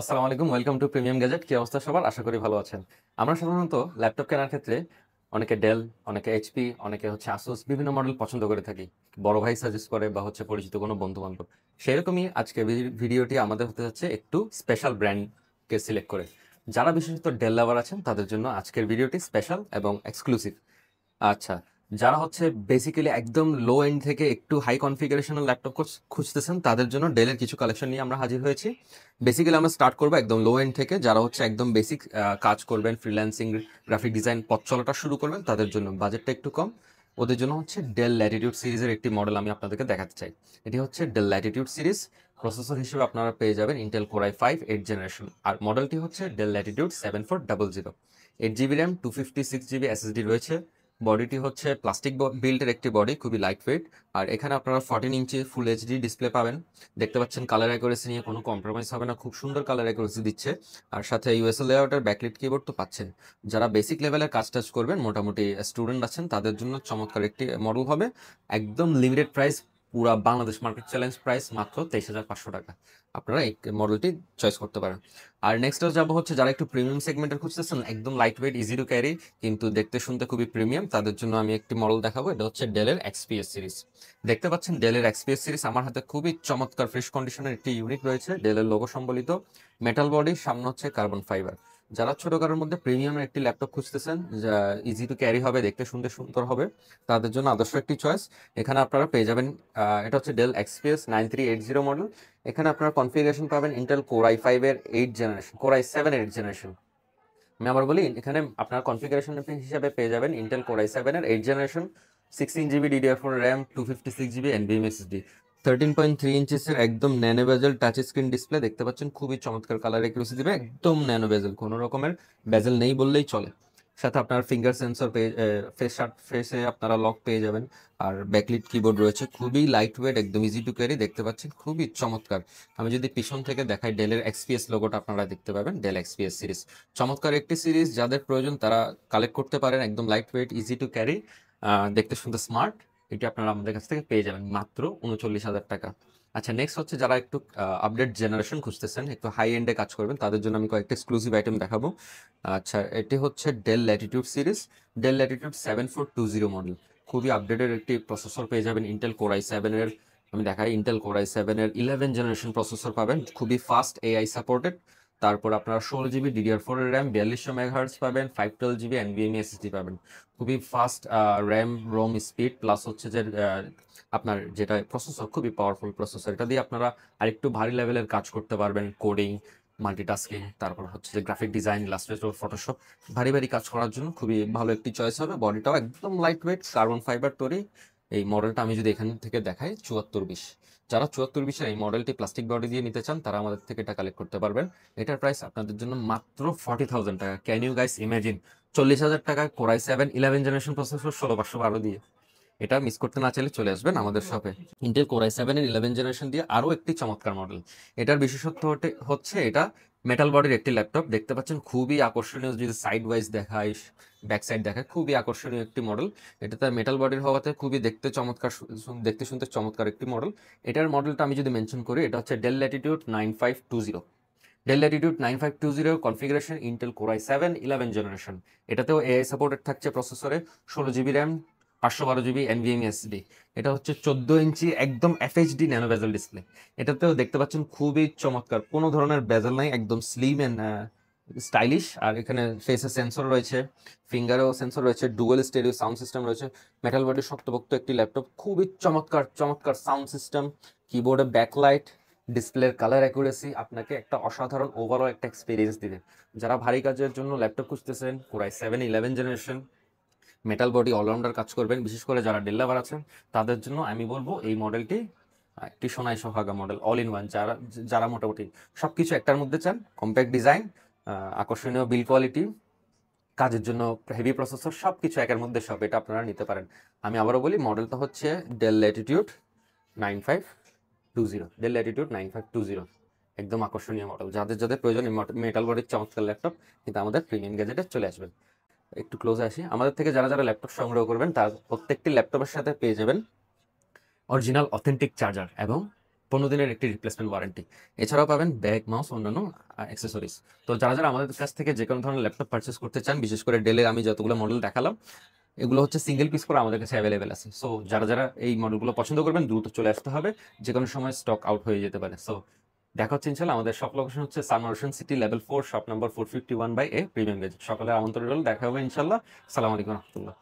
আসসালামু আলাইকুম, welcome to premium gadget. কি অবস্থা সবার? আশা করি ভালো আছেন। আমরা সাধারণত ল্যাপটপ কেনার ক্ষেত্রে অনেকে ডেল, অনেকে এইচপি, অনেকে আসুস বিভিন্ন মডেল পছন্দ করে থাকি। বড় ভাই সাজেস্ট করে বা পরিচিত কোনো বন্ধু বান্ধব। সেরকমই আজকে ভিডিওটি আমাদের হতে যাচ্ছে একটু স্পেশাল ব্র্যান্ডকে সিলেক্ট করে। যারা বিশেষত ডেল লাভার আছেন তাদের জন্য আজকের ভিডিওটি স্পেশাল এবং এক্সক্লুসিভ। আচ্ছা, যারা বেসিক্যালি একদম লো এন্ড থেকে একটু হাই কনফিগারেশনের ল্যাপটপ খুঁজতেছেন তাদের জন্য ডেলের কিছু কালেকশন নিয়ে আমরা হাজির হয়েছি। বেসিক্যালি আমরা স্টার্ট করবো একদম লো এন্ড থেকে। যারা একদম বেসিক কাজ করবেন, ফ্রিল্যান্সিং, গ্রাফিক ডিজাইন পথ চলাটা শুরু করবেন, তাদের জন্য বাজেটটা একটু কম, ওদের জন্য ডেল ল্যাটিটিউড সিরিজের একটি মডেল আমি আপনাদেরকে দেখাতে চাই। এটি ডেল ল্যাটিটিউড সিরিজ। প্রসেসর হিসেবে আপনারা পেয়ে যাবেন ইন্টেল কোর i5 8 জেনারেশন, আর মডেলটি del Latitude 7400। 8 GB RAM, 256 GB SSD রয়েছে। বডিটি প্লাস্টিক বিল্ডের একটি বডি, খুবই লাইট ওয়েট। আর এখানে আপনারা 14 ইঞ্চি ফুল এইচডি ডিসপ্লে পাবেন। দেখতে পাচ্ছেন কালার অ্যাকুরেসি নিয়ে কোনো কম্প্রোমাইজ হবে না, খুব সুন্দর কালার অ্যাকুরেসি দিচ্ছে। আর সাথে ইউএসএল লেআউটের ব্যাকলিট কিবোর্ড তো পাচ্ছেন। যারা বেসিক লেভেলের কাজ টাজ করবেন, মোটামুটি স্টুডেন্ট আছেন, তাদের জন্য চমৎকার একটি মডেল হবে। একদম লিমিটেড প্রাইস, পুরা বাংলাদেশ মার্কেট চ্যালেঞ্জ প্রাইস মাত্র 23,500 টাকা। আপনারা এই মডেলটি চয়েস করতে পারেন। আর নেক্সট যাবো যারা একটু প্রিমিয়াম সেগমেন্টের খুঁজতেছেন, একদম light weight, easy to carry, কিন্তু দেখতে শুনতে খুবই প্রিমিয়াম, তাদের জন্য আমি একটি মডেল দেখাবো। এটা ডেলের এক্সপিএস সিরিজ। দেখতে পাচ্ছেন ডেলের এক্সপিএস সিরিজ। আমার হাতে খুবই চমৎকার ফ্রেশ কন্ডিশনের একটি ইউনিট রয়েছে, ডেলের লোগো সম্বলিত। মেটাল বডি, সামনে কার্বন ফাইবার। যারা ছোটখাটোর মধ্যে প্রিমিয়ামের একটি ল্যাপটপ খুঁজতেছেন, যা ইজি টু ক্যারি হবে, দেখতে শুনতে সুন্দর হবে, তাদের জন্য আদর্শ একটি চয়েস। এখানে আপনারা পেয়ে যাবেন, এটা ডেল এক্সপিএস 9380 মডেল। এখানে আপনারা কনফিগারেশন পাবেন ইন্টেল কোর i5 এর 8 জেনারেশন, কোর i7 এর 8 জেনারেশন। আমি আবার বলি, এখানে আপনার কনফিগারেশন হিসাবে পেয়ে যাবেন ইন্টেল কোর i7 এর 8 generation, 16 GB DDR4 RAM, 256 GB NVMe SSD, 13.3 inches এর একদম ন্যানো বেজেল টাচ স্ক্রিন ডিসপ্লে। দেখতে পাচ্ছেন খুবই চমৎকার কালার অ্যাকুরেসি দিবে, একদম ন্যানো বেজেল, কোনো রকমের বেজেল নেই বললেই চলে। সাথে আপনার ফিঙ্গার সেন্সর পেয়ে, ফেসে আপনারা লক পেয়ে যাবেন। আর ব্যাকলিট কিবোর্ড রয়েছে, খুবই লাইট ওয়েট, একদম ইজি টু ক্যারি। দেখতে পাচ্ছেন খুবই চমৎকার। আমি যদি পিছন থেকে দেখাই, ডেলের এক্সপিএস লোগোটা আপনারা দেখতে পাবেন। ডেল এক্সপিএস সিরিজ চমৎকার একটি সিরিজ, যাদের প্রয়োজন তারা কালেক্ট করতে পারেন। একদম light weight, easy to carry, দেখতে শুনতে স্মার্ট। এটি আপনারা আমাদের কাছ থেকে পেয়ে যাবেন মাত্র 39,000 টাকা। আচ্ছা, নেক্সট যারা একটু আপডেট জেনারেশন খুঁজতেছেন, একটু হাই এন্ডে কাজ করবেন, তাদের জন্য আমি কয়েকটা এক্সক্লুসিভ আইটেম দেখাবো। আচ্ছা, এটি del Latitude series, del Latitude 7420 model. খুবই আপডেটেড একটি প্রসেসর পেয়ে যাবেন ইন্টেল কোর i7 এর। আমি দেখাই, ইন্টেল কোর i7 এর 11 জেনারেশন প্রসেসর পাবেন, খুবই ফাস্ট, এআই সাপোর্টেড। তারপর আপনারা 16 জিবি DDR4 এর র্যাম, 4200 মেগাহার্টজ পাবেন, 512 জিবি NVMe SSD পাবেন। খুবই fast RAM ROM speed, plus আপনার যেটা প্রসেসর, খুবই পাওয়ারফুল প্রসেসর। এটা দিয়ে আপনারা আরেকটু ভারী লেভেলের কাজ করতে পারবেন, কোডিং, মাল্টিটাস্কিং, তারপর গ্রাফিক ডিজাইন, ইলাস্ট্রেটর, ফটোশপ, ভারী ভারী কাজ করার জন্য খুবই ভালো একটি চয়েস হবে। বডিটাও একদম লাইট ওয়েট, কার্বন ফাইবার তৈরি। এই মডেলটা আমি যদি এখান থেকে দেখাই, 7420। যারা 7420-এর এই মডেলটি প্লাস্টিক বডি দিয়ে নিতে চান, তারা আমাদের থেকে এটা কালেক্ট করতে পারবেন। এটার প্রাইস আপনাদের জন্য মাত্র 40,000 টাকা। Can you guys imagine? 40,000 টাকা কোর i7 11 জেনারেশন প্রসেসর 16512 দিয়ে। এটা মিস করতে না চাইলে চলে আসবেন আমাদের শপে। ইন্টেল কোর i7 এর 11 জেনারেশন দিয়ে আরও একটি চমৎকার মডেল। এটার বিশেষত্ব এটা মেটাল বডির একটি ল্যাপটপ। দেখতে পাচ্ছেন খুবই আকর্ষণীয়, যদি সাইড ওয়াইজ দেখায়, ব্যাক সাইড দেখায়, খুবই আকর্ষণীয় একটি মডেল। এটাতে মেটাল বডির হওয়াতে খুবই দেখতে চমৎকার, দেখতে শুনতে চমৎকার একটি মডেল। এটার মডেলটা আমি যদি মেনশন করি, এটা del Latitude 9520। Del Latitude 9520 configuration Intel core i7 11 generation. এটাতেও এআই সাপোর্টেড থাকছে প্রসেসরে, 16 GB RAM, 512 GB NVMe SSD। এটা 14 ইঞ্চি একদম FHD ন্যানো বেজেল ডিসপ্লে। এটাতেও দেখতে পাচ্ছেন খুবই চমৎকার, কোনো ধরনের বেজেল নাই, একদম স্লিম অ্যান্ড স্টাইলিশ। আর এখানে ফেসে সেন্সর রয়েছে, ফিঙ্গারেও সেন্সর রয়েছে, ডুয়েল স্টেরিও সাউন্ড সিস্টেম রয়েছে। মেটাল বডি শক্তপোক্ত একটি ল্যাপটপ, খুবই চমৎকার চমৎকার সাউন্ড সিস্টেম, কিবোর্ডে ব্যাকলাইট, ডিসপ্লের কালার অ্যাকুরেসি আপনাকে একটা অসাধারণ ওভারঅল একটা এক্সপিরিয়েন্স দিবে। যারা ভারী কাজের জন্য ল্যাপটপ খুঁজতেছেন, core i7 11 generation, metal body, allrounder কাজ করবেন, বিশেষ করে যারা ডেল লাভার আছেন, তাদের জন্য আমি বলবো এই মডেলটি একটি সোনায় সোহাগা মডেল, অল ইন ওয়ান। যারা যারা মোটামুটি সবকিছু একটার মধ্যে চান, কম্প্যাক্ট ডিজাইন, আকর্ষণীয় বিল কোয়ালিটি, কাজের জন্য হেভি প্রসেসর, সব কিছু একের মধ্যে সব, এটা আপনারা নিতে পারেন। আমি আবারও বলি, মডেলটা ডেল ল্যাটিটিউড 9520, ডেল ল্যাটিটিউড 9520। একদম আকর্ষণীয় মডেল। যাদের যাদের প্রয়োজন মেটাল বডির চমৎকার ল্যাপটপ, কিন্তু আমাদের প্রিমিয়াম গ্যাজেটে চলে আসবেন। একটু ক্লোজে আসি, আমাদের থেকে যারা যারা ল্যাপটপ সংগ্রহ করবেন, তার প্রত্যেকটি ল্যাপটপের সাথে পেয়ে যাবেন অরিজিনাল অথেন্টিক চার্জার এবং 15 দিনের একটি রিপ্লেসমেন্ট ওয়ারেন্টি। এছাড়াও পাবেন ব্যাগ, মাউস, অন্যান্য অ্যাক্সেসরিজ। তো যারা যারা আমাদের কাছ থেকে যে কোনো ধরনের ল্যাপটপ পারচেস করতে চান, বিশেষ করে ডেলের আমি যতগুলো মডেল দেখালাম, এগুলো হচ্ছে সিঙ্গেল পিস করে আমাদের কাছে অ্যাভেলেবেল আছে। সো যারা যারা এই মডেলগুলো পছন্দ করবেন দ্রুত চলে আসতে হবে, যে কোনো সময় স্টক আউট হয়ে যেতে পারে। সো দেখা হচ্ছে ইনশাল্লাহ। আমাদের শপ লোকেশন হচ্ছে Salman Roshan city level 4, shop number 451/A, premium gauge. সকলের আমন্ত্রণ রইল, দেখা হবে ইনশাল্লাহ। সালাম আলাইকুম রহমতুল্লাহ।